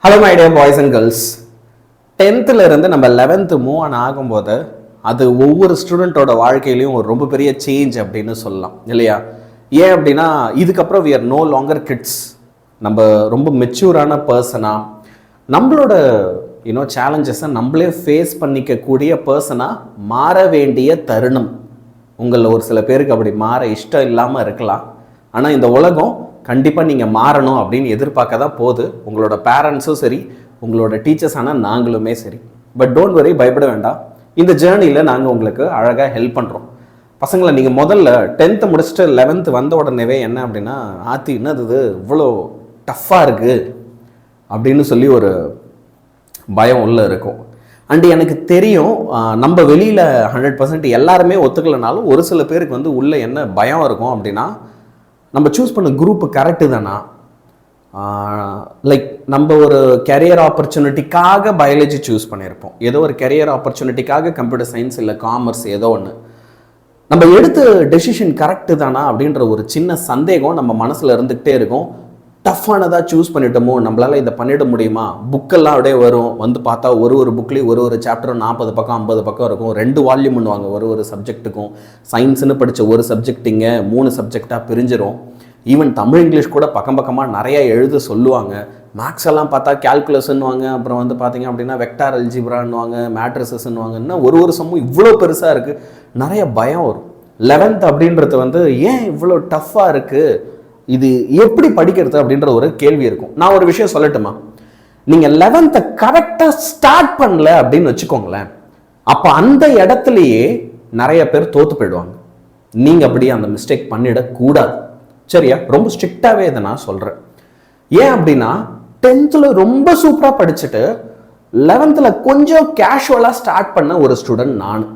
Hello my dear boys and girls. 10th இருந்து நம்ம 11th move on ஆகும்போது அது ஒவ்வொரு ஸ்டூடெண்ட்டோட வாழ்க்கையிலையும் ஒரு ரொம்ப பெரிய சேஞ்ச் அப்படின்னு சொல்லலாம் இல்லையா? ஏன் அப்படின்னா இதுக்கப்புறம் we are no longer kids. நம்ம ரொம்ப மெச்சூரான பர்சனாக நம்மளோட சேலஞ்சஸை நம்மளே ஃபேஸ் பண்ணிக்கக்கூடிய பர்சனாக மாற வேண்டிய தருணம். உங்களில் ஒரு சில பேருக்கு அப்படி மாற இஷ்டம் இல்லாமல் இருக்கலாம். ஆனால் இந்த உலகம் கண்டிப்பாக நீங்கள் மாறணும் அப்படின்னு எதிர்பார்க்க தான் போகுது. உங்களோட பேரண்ட்ஸும் சரி, உங்களோட டீச்சர்ஸ் ஆனால் நாங்களுமே சரி. பட் டோன்ட் வரி, பயப்பட வேண்டாம். இந்த ஜேர்னியில் நாங்கள் உங்களுக்கு அழகாக ஹெல்ப் பண்ணுறோம். பசங்களை நீங்கள் முதல்ல 10th முடிச்சுட்டு 11th வந்த உடனேவே என்ன அப்படின்னா, ஆத்தி என்னது இது இவ்வளோ டஃப்பாக இருக்குது அப்படின்னு சொல்லி ஒரு பயம் உள்ளே இருக்கும். அண்டு எனக்கு தெரியும், நம்ம வெளியில் 100% எல்லாருமே ஒத்துக்கலைனாலும் ஒரு சில பேருக்கு வந்து உள்ளே என்ன பயம் இருக்கும் அப்படின்னா, நம்ம சூஸ் பண்ண குரூப்பு கரெக்டு தானா, லைக் நம்ம ஒரு கெரியர் ஆப்பர்ச்சுனிட்டிக்காக பயாலஜி சூஸ் பண்ணியிருப்போம், ஏதோ ஒரு கெரியர் ஆப்பர்ச்சுனிட்டிக்காக கம்ப்யூட்டர் சயின்ஸ் இல்லை காமர்ஸ் ஏதோ ஒன்று. நம்ம எடுத்த டெசிஷன் கரெக்டு தானா அப்படின்ற ஒரு சின்ன சந்தேகம் நம்ம மனசில் இருந்துக்கிட்டே இருக்கும். டஃப்பானதாக சூஸ் பண்ணிட்டோமோ, நம்மளால் இதை பண்ணிட முடியுமா? புக்கெல்லாம் அப்படியே வரும், வந்து பார்த்தா ஒரு புக்லேயும் ஒரு சாப்டரும் 40 பக்கம் 50 பக்கம் இருக்கும். 2 வால்யூம் பண்ணுவாங்க ஒரு சப்ஜெக்ட்டுக்கும். சயின்ஸுன்னு படித்த ஒரு சப்ஜெக்டிங்க 3 சப்ஜெக்டாக பிரிஞ்சிடும். ஈவன் தமிழ் இங்கிலீஷ் கூட பக்கம் பக்கமாக நிறையா எழுத சொல்லுவாங்க. மேக்ஸ் எல்லாம் பார்த்தா கேல்குலஸ்ன்னுவாங்க, அப்புறம் வந்து பார்த்தீங்க அப்படின்னா வெக்டார் அல்ஜிப்ரான்னுவாங்க, மேட்ரிசஸ்ன்னுவாங்க. இன்னும் ஒரு சம்மும் இவ்வளோ பெருசாக இருக்குது, நிறைய பயம் வரும். 11th அப்படின்றது வந்து ஏன் இவ்வளோ டஃப்பாக இருக்குது, இது எப்படி படிக்கிறது அப்படின்ற ஒரு கேள்வி இருக்கும். நான் ஒரு விஷயம் சொல்லட்டுமா? நீங்கள் 11th கரெக்டாக ஸ்டார்ட் பண்ணல அப்படின்னு வச்சுக்கோங்களேன், அப்போ அந்த இடத்துலையே நிறைய பேர் தோத்து போயிடுவாங்க. நீங்கள் அப்படி அந்த மிஸ்டேக் பண்ணிடக்கூடாது, சரியா? ரொம்ப ஸ்ட்ரிக்டாகவே இதை நான் சொல்கிறேன். ஏன் அப்படின்னா 10th ரொம்ப சூப்பராக படிச்சுட்டு 11th கொஞ்சம் கேஷுவலாக ஸ்டார்ட் பண்ண ஒரு ஸ்டூடெண்ட் நான்.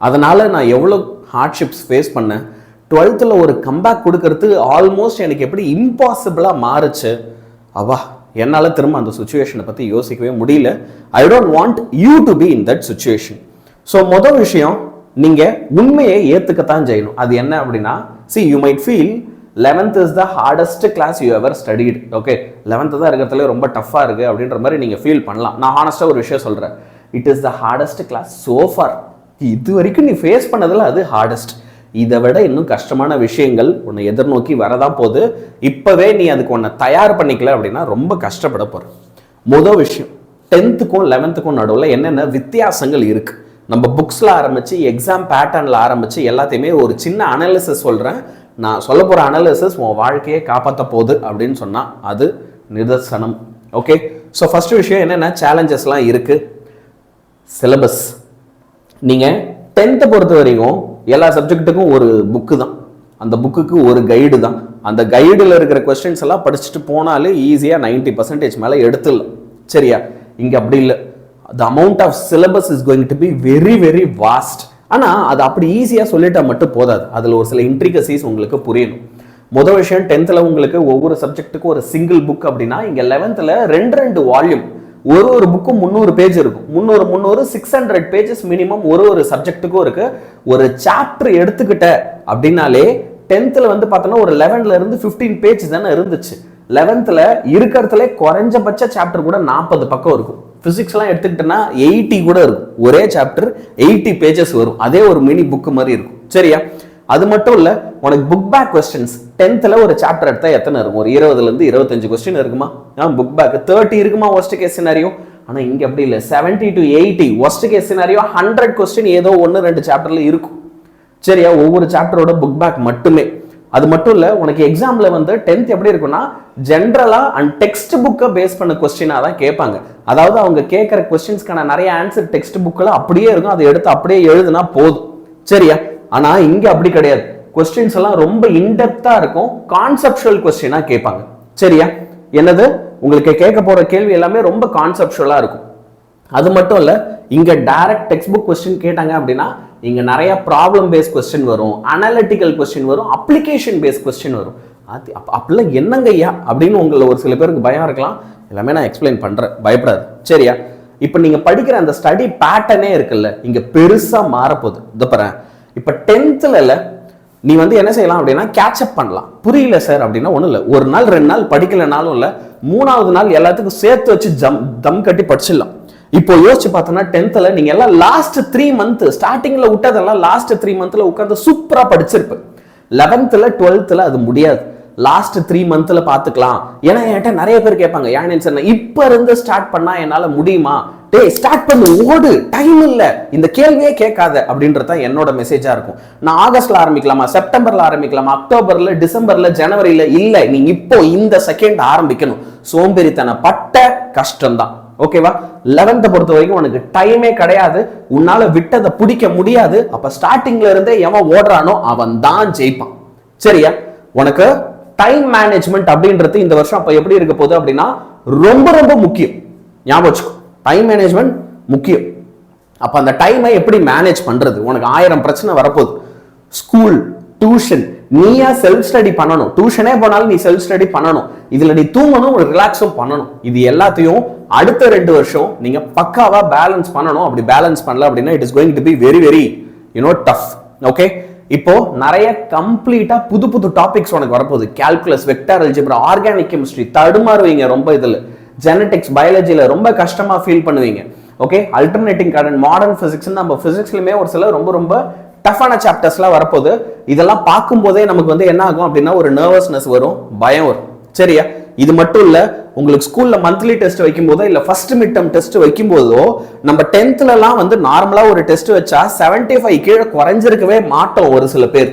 அதனால் நான் எவ்வளோ ஹார்ட்ஷிப்ஸ் ஃபேஸ் பண்ணேன். 12th ஒரு கம்பேக் கொடுக்கறது ஆல்மோஸ்ட் எனக்கு எப்படி இம்பாசிபிளாக மாறுச்சு. அவா, என்னால் திரும்ப அந்த சுச்சுவேஷனை பற்றி யோசிக்கவே முடியல. I don't want you to be in that situation. So மொதல் விஷயம், நீங்கள் உண்மையை ஏற்றுக்கத்தான் செய்யணும். அது என்ன அப்படின்னா, see you might feel 11th is the hardest class you ever studied. Okay, 11th தான் இருக்கிறதுல ரொம்ப டஃப்பாக இருக்குது அப்படின்ற மாதிரி நீங்கள் ஃபீல் பண்ணலாம். நான் ஹானஸ்ட்டாக ஒரு விஷயம் சொல்கிறேன், it is the hardest class so far. இது வரைக்கும் நீ ஃபேஸ் பண்ணதில் அது ஹார்டஸ்ட். இதை விட இன்னும் கஷ்டமான விஷயங்கள் உன்னை எதிர்நோக்கி வரதான் போகுது. இப்போவே நீ அதுக்கு உன்னை தயார் பண்ணிக்கல அப்படின்னா ரொம்ப கஷ்டப்பட போகிற. முதல் விஷயம், 10th 11th நடுவில் என்னென்ன வித்தியாசங்கள் இருக்குது. நம்ம புக்ஸில் ஆரம்பித்து எக்ஸாம் பேட்டர்னில் ஆரம்பித்து எல்லாத்தையுமே ஒரு சின்ன அனாலிசிஸ் சொல்கிறேன். நான் சொல்ல போகிற அனாலிசிஸ் உன் வாழ்க்கையை காப்பாற்ற போகுது அப்படின்னு சொன்னால் அது நிதர்சனம். ஓகே, ஸோ ஃபஸ்ட்டு விஷயம் என்னென்ன சேலஞ்சஸ்லாம் இருக்குது. சிலபஸ். நீங்கள் 10th பொறுத்த வரைக்கும் எல்லா சப்ஜெக்ட்டுக்கும் ஒரு புக்கு தான், அந்த புக்குக்கு ஒரு கைடு தான். அந்த கைடில் இருக்கிற கொஸ்டின்ஸ் எல்லாம் படிச்சுட்டு போனாலே ஈஸியாக 90% மேலே எடுத்துடலாம், சரியா? இங்கே அப்படி இல்லை. the amount of syllabus is going to be very very vast. ஆனால் அது அப்படி ஈஸியாக சொல்லிட்டா மட்டும் போதாது, அதில் ஒரு சில இன்ட்ரிகசிஸ் உங்களுக்கு புரியணும். முதல் விஷயம், 10th உங்களுக்கு ஒவ்வொரு சப்ஜெக்ட்டுக்கும் ஒரு சிங்கிள் புக் அப்படின்னா, இங்கே 11th 2 வால்யூம், ஒரு புக்கும் 300 பேஜ் இருக்கும். 300 600 பேஜஸ் மினிமம் ஒரு சப்ஜெக்ட்டுக்கும் இருக்கு. ஒரு சாப்டர் எடுத்துக்கிட்ட அப்படின்னாலே 10th வந்து பார்த்தோன்னா ஒரு 11 இருந்து 15 பேஜ் தானே இருந்துச்சு. 11th இருக்கிறதுல குறைஞ்சபட்ச சாப்டர் கூட 40 பக்கம் இருக்கும். பிசிக்ஸ்லாம் எடுத்துக்கிட்டேன்னா 80 கூட இருக்கும். ஒரே சாப்டர் 80 பேஜஸ் வரும். அதே ஒரு மினி புக்கு மாதிரி இருக்கும், சரியா? அது மட்டும் இல்லை, உனக்கு புக் பேக் கொஸ்டின்ஸ் 10th ஒரு சாப்டர் எடுத்தால் எத்தனை இருக்கும்? ஒரு 20 to 25 கொஸ்டின் இருக்குமா? புக் பேக் 30 இருக்குமா ஒர்ஸ்ட் கேஸ் சினாரியோ? ஆனால் இங்கே அப்படி இல்லை, 70 to 80 worst case scenario 100 question ஏதோ 1-2 சாப்டரில் இருக்கும், சரியா? ஒவ்வொரு சாப்டரோட புக் பேக் மட்டுமே. அது மட்டும் இல்லை, உனக்கு எக்ஸாமில் வந்து 10th எப்படி இருக்குன்னா, ஜென்ரலாக அண்ட் டெக்ஸ்ட் புக்கை பேஸ் பண்ண கொஸ்டினாக தான் கேட்பாங்க. அதாவது அவங்க கேட்குற கொஸ்டின்ஸ்க்கான நிறைய ஆன்சர் டெக்ஸ்ட் புக்கில் அப்படியே இருக்கும், அதை எடுத்து அப்படியே எழுதுனா போதும், சரியா? ஆனால் இங்கே அப்படி கிடையாது. கொஸ்டின்ஸ் எல்லாம் ரொம்ப இன்டெப்த்தாக இருக்கும், கான்செப்சுவல் கொஸ்டினாக கேட்பாங்க, சரியா? என்னது, உங்களுக்கு கேட்க போகிற கேள்வி எல்லாமே ரொம்ப கான்செப்சுவலாக இருக்கும். அது மட்டும் இல்லை, இங்கே டைரக்ட் டெக்ஸ்ட் புக் கொஸ்டின் கேட்டாங்க அப்படின்னா இங்கே நிறைய ப்ராப்ளம் பேஸ்ட் கொஸ்டின் வரும், அனாலிட்டிக்கல் கொஸ்டின் வரும், அப்ளிகேஷன் பேஸ்ட் கொஸ்டின் வரும். அது அப்படிலாம் என்னங்க ஐயா அப்படின்னு உங்களை ஒரு சில பேருக்கு பயம் இருக்கலாம். எல்லாமே நான் எக்ஸ்பிளைன் பண்ணுறேன், பயப்படாது, சரியா? இப்போ நீங்கள் படிக்கிற அந்த ஸ்டடி பேட்டர்னே இருக்குல்ல, இங்கே பெருசாக மாறப்போகுது. இது பாரு, இப்போ 10th நீ வந்து என்ன செய்யலாம் அப்படின்னா கேட்சப் பண்ணலாம். புரியல சார் அப்படின்னா ஒன்றும் இல்லை, ஒரு நாள் 2 நாள் படிக்கலனாலும் இல்லை, 3வது நாள் எல்லாத்துக்கும் சேர்த்து வச்சு தம் கட்டி படிச்சிடலாம். இப்போ யோசிச்சு பார்த்தோம்னா 10th நீங்க எல்லாம் லாஸ்ட் 3 மந்த் ஸ்டார்டிங்ல விட்டதெல்லாம் லாஸ்ட் 3 மந்த்ல உட்காந்து சூப்பரா படிச்சிருப்பேன். 11th 12th அது முடியாது, லாஸ்ட் 3 மந்த்ல பாத்துக்கலாம். ஏன்னா என்கிட்ட நிறைய பேர் கேட்பாங்க, ஏன் சார் இப்ப இருந்து ஸ்டார்ட் பண்ணா என்னால முடியுமா? டேய் ஸ்டார்ட் பண்ணு, ஓடு, டைம் இல்ல, இந்த கேள்வியே கேட்காத அப்படின்றது தான் என்னோட மெசேஜா இருக்கும். நான் ஆகஸ்ட்ல ஆரம்பிக்கலாமா, செப்டம்பர்ல ஆரம்பிக்கலாமா, அக்டோபர்ல, டிசம்பர்ல, ஜனவரியில இல்ல, நீங்க இப்போ இந்த செகண்ட் ஆரம்பிக்கணும். சோம்பேறித்தன பட்ட கஷ்டம் தான். ஓகேவா? 11th பொறுத்த வரைக்கும் உனக்கு டைமே கிடையாது, உன்னால விட்டதை பிடிக்க முடியாது. அப்ப ஸ்டார்டிங்ல இருந்தே எவன் ஓடுறானோ அவன் தான் ஜெயிப்பான். சரியா? உனக்கு டைம் மேனேஜ்மெண்ட் அப்படின்றது இந்த வருஷம் அப்ப எப்படி இருக்க போகுது அப்படின்னா ரொம்ப ரொம்ப முக்கியம். ஞாபகம் வச்சுக்கோ, டைம் மேனேஜ்மெண்ட் முக்கியம். அப்ப அந்த டைமை எப்படி மேனேஜ் பண்றது? உனக்கு 1000 பிரச்சனை வரப்போகுது. ஸ்கூல், டியூஷன், நீயா செல்ஃப் ஸ்டடி பண்ணணும். டியூஷனே போனாலும் நீ செல்ஃப் ஸ்டடி பண்ணணும். இதுல நீ தூங்கணும், ரிலாக்ஸும் பண்ணணும். இது எல்லாத்தையும் அடுத்த 2 வருஷம் நீங்க பக்காவா பேலன்ஸ் பண்ணணும். அப்படி பேலன்ஸ் பண்ணல அப்படின்னா it is going to be very very tough. Okay, இப்போ நிறைய கம்ப்ளீட்டா புது புது டாபிக்ஸ் உனக்கு வரப்போகுது. Calculus, vector algebra, organic chemistry தடுமாறுவீங்க ரொம்ப. இதுல ஜெனடிக்ஸ், பயாலஜில ரொம்ப கஷ்டமா ஃபீல் பண்ணுவீங்க. Okay, alternating current, modern physics, நம்ம பிசிக்ஸ்லயுமே ஒரு சில ரொம்ப ரொம்ப டஃப்பான சாப்டர்ஸ்லாம் வரப்போகுது. இதெல்லாம் பார்க்கும்போதே நமக்கு வந்து என்ன ஆகும் அப்படின்னா ஒரு நர்வஸ்னஸ் வரும், பயம் வரும். சரியா? இது மட்டும் இல்ல, உங்களுக்கு ஸ்கூல்ல மந்த்லி டெஸ்ட் வைக்கும் போதோ இல்ல ஃபர்ஸ்ட் மிட் டர்ம் டெஸ்ட் வைக்கும் போதோ நம்ம 10th வந்து நார்மலா ஒரு டெஸ்ட் வச்சா 75 கீழே குறைஞ்சிருக்கவே மாட்டோம் ஒரு சில பேர்.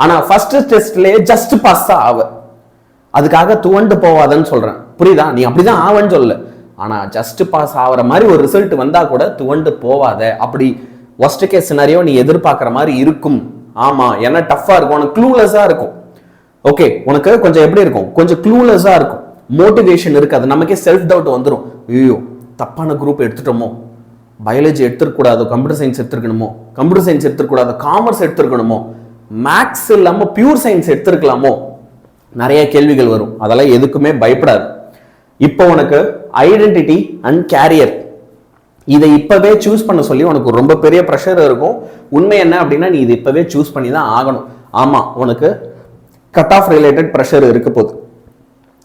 ஆனா ஃபர்ஸ்ட் டெஸ்ட்லயே ஜஸ்ட் பாஸ் தான் ஆவ. அதுக்காக துவண்டு போவாதன்னு சொல்றேன், புரியுதா? நீ அப்படிதான் ஆவன்னு சொல்ல, ஆனா ஜஸ்ட் பாஸ் ஆகிற மாதிரி ஒரு ரிசல்ட் வந்தா கூட துவண்டு போவாத. அப்படி worst case scenario நீ எதிர்பார்க்குற மாதிரி இருக்கும். ஆமா, என்ன டஃப்பா இருக்கும், உனக்கு க்ளூலெஸ்ஸா இருக்கும். ஓகே, உனக்கு கொஞ்சம் எப்படி இருக்கும், கொஞ்சம் க்ளூலெஸ்ஸா இருக்கும், மோட்டிவேஷன் இருக்காது, நமக்கே செல்ஃப் டவுட் வந்துடும். ஐயோ தப்பான குரூப் எடுத்துட்டோமோ, பயாலஜி எடுத்துக்கூடாது, கம்ப்யூட்டர் சயின்ஸ் எடுத்துருக்கணுமோ, கம்ப்யூட்டர் சயின்ஸ் எடுத்துக்கூடாது, காமர்ஸ் எடுத்துருக்கணுமோ, மேக்ஸ் இல்லாம பியூர் சயின்ஸ் எடுத்துருக்கலாமோ, நிறைய கேள்விகள் வரும். அதெல்லாம் எதுக்குமே பயப்படாது. இப்போ உனக்கு ஐடென்டிட்டி அண்ட் கேரியர் இதை இப்பவே சூஸ் பண்ண சொல்லி உனக்கு ரொம்ப பெரிய ப்ரெஷர் இருக்கும். உண்மை என்ன அப்படின்னா நீ இது இப்பவே சூஸ் பண்ணி தான் ஆகணும். ஆமா, உனக்கு கட் ஆஃப் ரிலேட்டட் ப்ரெஷர் இருக்க போகுது.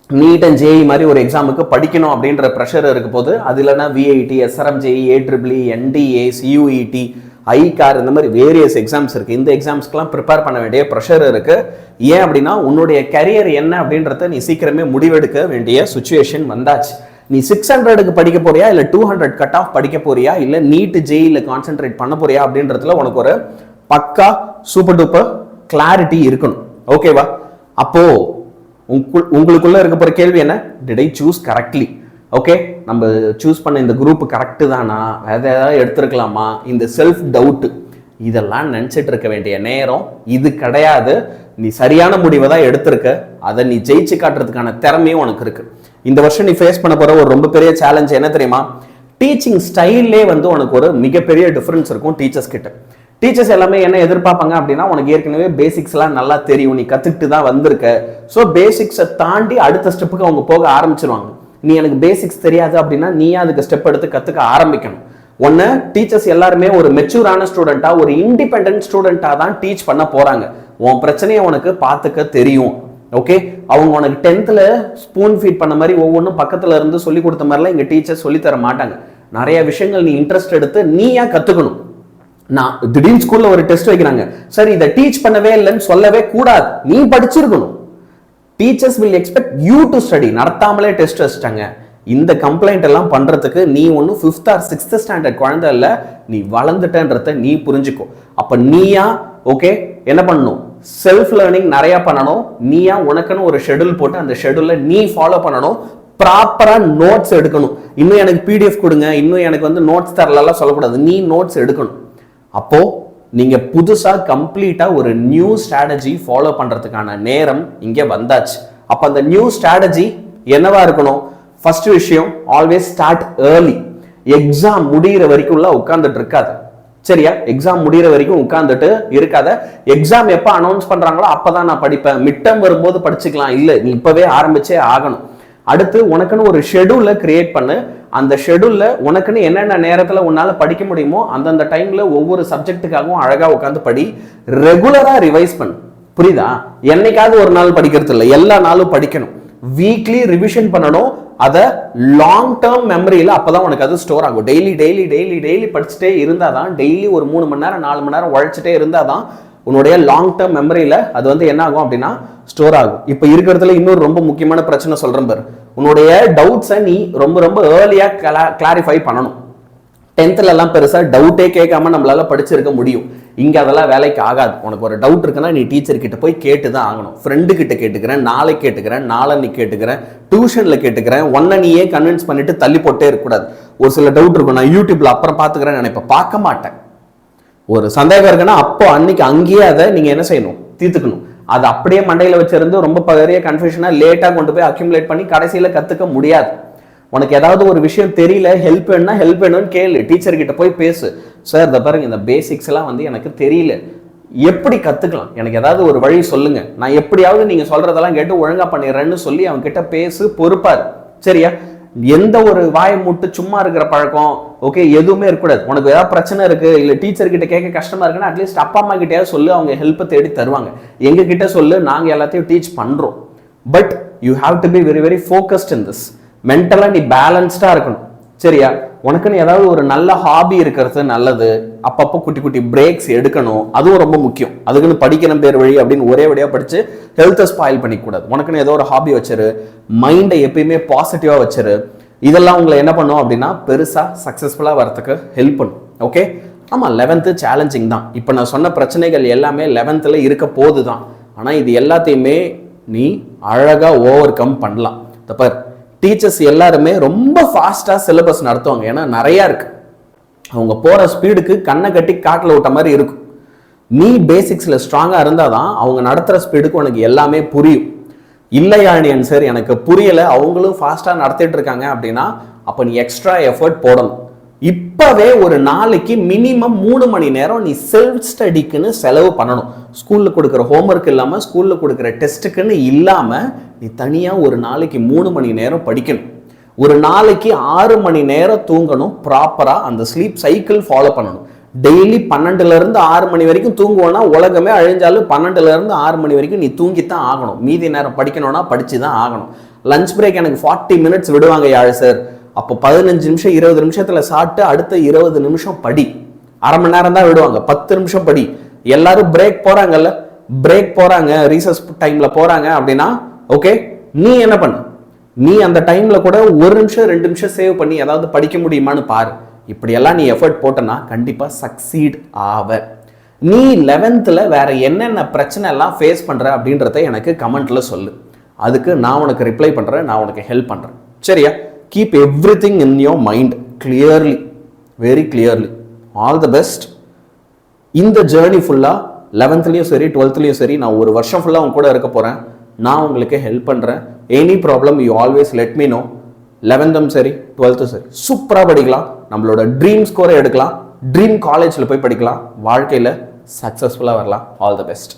நீட் அண்ட் ஜேஇ மாதிரி ஒரு எக்ஸாமுக்கு படிக்கணும் அப்படின்ற ப்ரெஷர் இருக்க போது. அது இல்லைன்னா விஐடி, எஸ்ஆர்எம்ஜேஇ, ஏட்ரிபிளி, என்டிஏ, சியூஇடி, ஐகார், இந்த மாதிரி வேரியஸ் எக்ஸாம்ஸ் இருக்கு. இந்த எக்ஸாம்ஸ்க்குலாம் ப்ரிப்பேர் பண்ண வேண்டிய ப்ரெஷர் இருக்கு. ஏன் அப்படின்னா உன்னுடைய கரியர் என்ன அப்படின்றத நீ சீக்கிரமே முடிவெடுக்க வேண்டிய சுச்சுவேஷன் வந்தாச்சு. நீ 600க்கு படிக்க போறியா இல்ல 200 கட் ஆஃப் படிக்க போறியா இல்ல நீட் ஜேஇல கான்சென்ட்ரேட் பண்ண போறியா அப்படின்றதுல உனக்கு ஒரு பக்கா சூப்பர் டூப்பர் கிளாரிட்டி இருக்கணும். ஓகேவா? அப்போ உங்களுக்குள்ள இருக்க போற கேள்வி என்ன, did I choose correctly? Okay, நம்ம சூஸ் பண்ண இந்த குரூப் கரெக்டு தானா, வேற ஏதாவது எடுத்துருக்கலாமா, இந்த செல்ஃப் டவுட் இதெல்லாம் நினைச்சிட்டு இருக்க வேண்டிய நேரம் இது கிடையாது. நீ சரியான முடிவை தான் எடுத்திருக்க, அதை நீ ஜெயிச்சு காட்டுறதுக்கான திறமையும் உனக்கு இருக்கு. இந்த வருஷம் நீ ஃபேஸ் பண்ண போற ஒரு ரொம்ப பெரிய சேலஞ்ச் என்ன தெரியுமா? டீச்சிங் ஸ்டைல்லே வந்து உனக்கு ஒரு மிகப்பெரிய டிஃபரன்ஸ் இருக்கும் டீச்சர்ஸ் கிட்ட. டீச்சர்ஸ் எல்லாமே என்ன எதிர்பார்ப்பாங்க அப்படின்னா உனக்கு ஏற்கனவே பேசிக்ஸ் எல்லாம் நல்லா தெரியும், நீ கத்துக்கிட்டு தான் வந்திருக்க. ஸோ பேசிக்ஸை தாண்டி அடுத்த ஸ்டெப்புக்கு அவங்க போக ஆரம்பிச்சிருவாங்க. நீ எனக்கு பேசிக்ஸ் தெரியாது அப்படின்னா நீயே அதுக்கு ஸ்டெப் எடுத்து கத்துக்க ஆரம்பிக்கணும். ஒன்னு, டீச்சர்ஸ் எல்லாருமே ஒரு மெச்சூரான ஸ்டூடெண்டா, ஒரு இண்டிபெண்டன்ட் ஸ்டூடெண்டா தான் டீச் பண்ண போறாங்க. உன் பிரச்சனையை உனக்கு பார்த்துக்க தெரியும். ஓகே, அவங்க உனக்கு 10th ஸ்பூன் ஃபீட் பண்ண மாதிரி ஒவ்வொன்றும் பக்கத்துல இருந்து சொல்லி கொடுத்த மாதிரிலாம் இங்க டீச்சர்ஸ் சொல்லி தர மாட்டாங்க. நிறைய விஷயங்கள் நீ இன்ட்ரெஸ்ட் எடுத்து நீயா கத்துக்கணும். நான் திடீர்னு ஸ்கூல்ல ஒரு டெஸ்ட் வைக்கிறாங்க, சரி இதை டீச் பண்ணவே இல்லைன்னு சொல்லவே கூடாது, நீ படிச்சிருக்கணும். Teachers will expect you to study. நடத்தாமலே டெஸ்ட் வச்சுட்டாங்க. இந்த கம்ப்ளைண்ட் எல்லாம் பண்றதுக்கு நீ ஒன்னும் 5th or 6th ஸ்டாண்டர்ட் குழந்தை இல்ல, நீ வளர்ந்துட்டன்றத நீ புரிஞ்சுக்கோ. அப்ப நீயா ஓகே என்ன பண்ணணும், செல்ஃப் லேர்னிங் நிறைய பண்ணணும். நீயா உனக்குன்னு ஒரு ஷெட்யூல் போட்டு அந்த ஷெட்யூல்ல நீ ஃபாலோ பண்ணணும். ப்ராப்பரா நோட்ஸ் எடுக்கணும். இன்னும் எனக்கு பிடிஎஃப் கொடுங்க, இன்னும் எனக்கு வந்து நோட்ஸ் தரலாம் சொல்லக்கூடாது, நீ நோட்ஸ் எடுக்கணும். அப்போ நீங்க புதுசா கம்ப்ளீட்டா ஒரு நியூ ஸ்ட்ராட்டஜி ஃபாலோ பண்றதுக்கான நேரம் இங்க வந்தாச்சு. அப்ப அந்த நியூ ஸ்ட்ராட்டஜி என்னவா இருக்கணும்? ஃபர்ஸ்ட் விஷயம், ஆல்வேஸ் ஸ்டார்ட் ஏர்லி. எக்ஸாம் முடிகிற வரைக்கும் உட்கார்ந்துட்டு இருக்காது. சரியா? எக்ஸாம் முடிகிற வரைக்கும் உட்கார்ந்துட்டு இருக்காத. எக்ஸாம் எப்ப அனௌன்ஸ் பண்றாங்களோ அப்பதான் நான் படிப்பேன், மிட் டர்ம் வரும்போது படிச்சுக்கலாம், இல்ல நீ இப்பவே ஆரம்பிச்சே ஆகணும். அடுத்து உனக்குன்னு ஒரு ஷெட்யூலை கிரியேட் பண்ணு. அந்த ஷெட்யூல்ல உனக்குன்னு என்னென்ன நேரத்துல உன்னால படிக்க முடியுமோ அந்தந்த டைம்ல ஒவ்வொரு சப்ஜெக்ட்டுக்காகவும் அழகா உட்காந்து படி. ரெகுலரா ரிவைஸ் பண்ணு. புரியுதா? என்னைக்காவது ஒரு நாள் படிக்கிறது இல்லை, எல்லா நாளும் படிக்கணும். வீக்லி ரிவிஷன் பண்ணணும். அதை லாங் டேர்ம் மெமரியில் அப்பதான் உனக்கு அது ஸ்டோர் ஆகும். டெய்லி டெய்லி டெய்லி டெய்லி படிச்சுட்டே இருந்தாதான், டெய்லி ஒரு 3 மணி நேரம் 4 மணி நேரம் உழைச்சிட்டே இருந்தாதான் உன்னுடைய லாங் டேர்ம் மெமரியில அது வந்து என்ன ஆகும் அப்படின்னா ஸ்டோர் ஆகும். இப்ப இருக்கிறதுல இன்னொரு ரொம்ப முக்கியமான பிரச்சனை சொல்றேன் பாரு. உன்னுடைய டவுட்ஸை நீ ரொம்ப ரொம்ப ஏர்லியா கிளாரிஃபை பண்ணணும். 10th எல்லாம் பெருசா டவுட்டே கேட்காம நம்மளால படிச்சிருக்க முடியும். இங்க அதெல்லாம் வேலைக்கு ஆகாது. உனக்கு ஒரு டவுட் இருக்குன்னா நீ டீச்சர் கிட்ட போய் கேட்டுதான் ஆகணும். ஃப்ரெண்டு கிட்ட கேட்டுக்கிறேன், நாளைக்கு கேட்டுக்கிறேன், நாளன்னைக்கு கேட்டுக்கிறேன், டியூஷன்ல கேட்டுக்கிறேன். ஒன்ன நீயே கன்வின்ஸ் பண்ணிட்டு தள்ளி போட்டே இருக்கக்கூடாது. ஒரு சில டவுட் இருக்கும், நான் யூடியூப்ல அப்புறம் பாத்துக்கிறேன்னு நினைப்பேன், பார்க்க மாட்டேன். ஒரு சந்தேகம் இருக்குன்னா அப்போ அன்னைக்கு அங்கேயே அதை நீங்க என்ன செய்யணும், தீர்த்துக்கணும். அது அப்படியே மண்டையில வச்சிருந்து ரொம்ப பெரிய கன்ஃபியூஷனா லேட்டா கொண்டு போய் அக்யூமுலேட் பண்ணி கடைசியில கத்துக்க முடியாது. உனக்கு ஏதாவது ஒரு விஷயம் தெரியல, ஹெல்ப் வேணும்னு கேளு, டீச்சர் கிட்ட போய் பேசு. சார் இதை பாருங்க, இந்த பேசிக்ஸ் எல்லாம் வந்து எனக்கு தெரியல, எப்படி கத்துக்கலாம், எனக்கு ஏதாவது ஒரு வழி சொல்லுங்க, நான் எப்படியாவது நீங்க சொல்றதெல்லாம் கேட்டு ஒழுங்கா பண்ணிடுறேன்னு சொல்லி அவங்க கிட்ட பேசு, பொறுப்பாரு. சரியா? எந்த ஒரு வாயை மூட்டு சும்மா இருக்கிற பழக்கம் ஓகே எதுவுமே இருக்கக்கூடாது. உனக்கு ஏதாவது பிரச்சனை இருக்கு, இல்ல டீச்சர் கிட்ட கேட்க கஷ்டமா இருக்குன்னா அட்லீஸ்ட் அப்பா அம்மா கிட்டயாவது சொல்லு, அவங்க ஹெல்ப் தேடி தருவாங்க. எங்க கிட்ட சொல்லு, நாங்க எல்லாத்தையும் டீச் பண்றோம். But you have to be very very focused in this. மென்டலா நீ பேலன்ஸ்டா இருக்கணும். சரியா? உனக்குன்னு ஏதாவது ஒரு நல்ல ஹாபி இருக்கிறது நல்லது. அப்பப்போ குட்டி குட்டி பிரேக்ஸ் எடுக்கணும், அதுவும் ரொம்ப முக்கியம். அதுக்குன்னு படிக்கிற பேர் வழி அப்படின்னு ஒரே வழியா படிச்சு ஹெல்த்தை ஸ்பாயில் பண்ணிக்கூடாது. உனக்குன்னு ஏதோ ஒரு ஹாபி வச்சிரு, மைண்டை எப்பயுமே பாசிட்டிவா வச்சிரு. இதெல்லாம் உங்களை என்ன பண்ணும் அப்படின்னா பெருசா சக்சஸ்ஃபுல்லா வரதுக்கு ஹெல்ப் பண்ணும். ஓகே? ஆமா, 11th சேலஞ்சிங் தான். இப்போ நான் சொன்ன பிரச்சனைகள் எல்லாமே 11th இருக்க போது தான். ஆனா இது எல்லாத்தையுமே நீ அழகா ஓவர் கம் பண்ணலாம். தப்பார் டீச்சர்ஸ் எல்லாருமே ரொம்ப ஃபாஸ்டா சிலபஸ் நடத்துவாங்க. ஏன்னா நிறைய இருக்கு. அவங்க போற ஸ்பீடுக்கு கண்ணை கட்டி காட்டில் விட்ட மாதிரி இருக்கும். நீ பேசிக்ஸ்ல ஸ்ட்ராங்கா இருந்தாதான் அவங்க நடத்துற ஸ்பீடுக்கு உனக்கு எல்லாமே புரியும். இல்லையாணியன் சார் எனக்கு புரியல, அவங்களும் ஃபாஸ்டா நடத்திட்டு இருக்காங்க அப்படின்னா அப்ப நீ எக்ஸ்ட்ரா எஃபர்ட் போடணும். இப்பவே ஒரு நாளைக்கு மினிமம் 3 மணி நேரம் நீ செல்ஃப் ஸ்டடிக்குன்னு செலவு பண்ணணும். ஸ்கூல்ல கொடுக்குற ஹோம்ஒர்க் இல்லாம, ஸ்கூல்ல கொடுக்குற டெஸ்ட்டுக்குன்னு இல்லாம நீ தனியா ஒரு நாளைக்கு 3 மணி நேரம் படிக்கணும். ஒரு நாளைக்கு 6 மணி நேரம் தூங்கணும். ப்ராப்பரா அந்த ஸ்லீப் சைக்கிள் ஃபாலோ பண்ணணும். டெய்லி 12ல இருந்து 6 மணி வரைக்கும் தூங்குவோம்னா உலகமே அழிஞ்சாலும் 12ல இருந்து 6 மணி வரைக்கும் நீ தூங்கித்தான் ஆகணும். மீதி நேரம் படிக்கணும்னா படிச்சுதான் ஆகணும். லஞ்ச் பிரேக் எனக்கு 40 மினிட்ஸ் விடுவாங்க யாழ் சார். அப்போ 15 நிமிஷம் 20 நிமிஷத்துல சாப்பிட்டு அடுத்த 20 நிமிஷம் படி. அரை மணி நேரம் தான் விடுவாங்க, 10 நிமிஷம் படி. எல்லாரும் பிரேக் போறாங்கல்ல, பிரேக் போறாங்க, ரீசஸ் டைம்ல போறாங்க அப்படின்னா ஓகே, நீ என்ன பண்ணு, நீ அந்த டைம்ல கூட 1 நிமிஷம் 2 நிமிஷம் சேவ் பண்ணி ஏதாவது படிக்க முடியுமான்னு பாரு. இப்படியெல்லாம் நீ எஃபர்ட் போட்டனா கண்டிப்பா சக்சீட் ஆவ. நீ 11th வேற என்னென்ன பிரச்சனை எல்லாம் ஃபேஸ் பண்ற அப்படின்றத எனக்கு கமெண்ட்ல சொல்லு. அதுக்கு நான் உனக்கு ரிப்ளை பண்றேன், நான் உனக்கு ஹெல்ப் பண்றேன். சரியா? Keep everything in your mind clearly, very clearly. All the best. இந்த ஜேர்னி ஃபுல்லா 11th சரி 12th சரி நான் ஒரு வருஷம் ஃபுல்லா உங்க கூட இருக்க போறேன். நான் உங்களுக்கு ஹெல்ப் பண்றேன். Any problem you always let me know. 11th சரி 12th சரி சூப்பரா படிக்கலாம். நம்மளோட ட்ரீம் ஸ்கோரை எடுக்கலாம். ட்ரீம் காலேஜ்ல போய் படிக்கலாம். வாழ்க்கையில சக்சஸ்ஃபுல்லா வரலாம். All the best.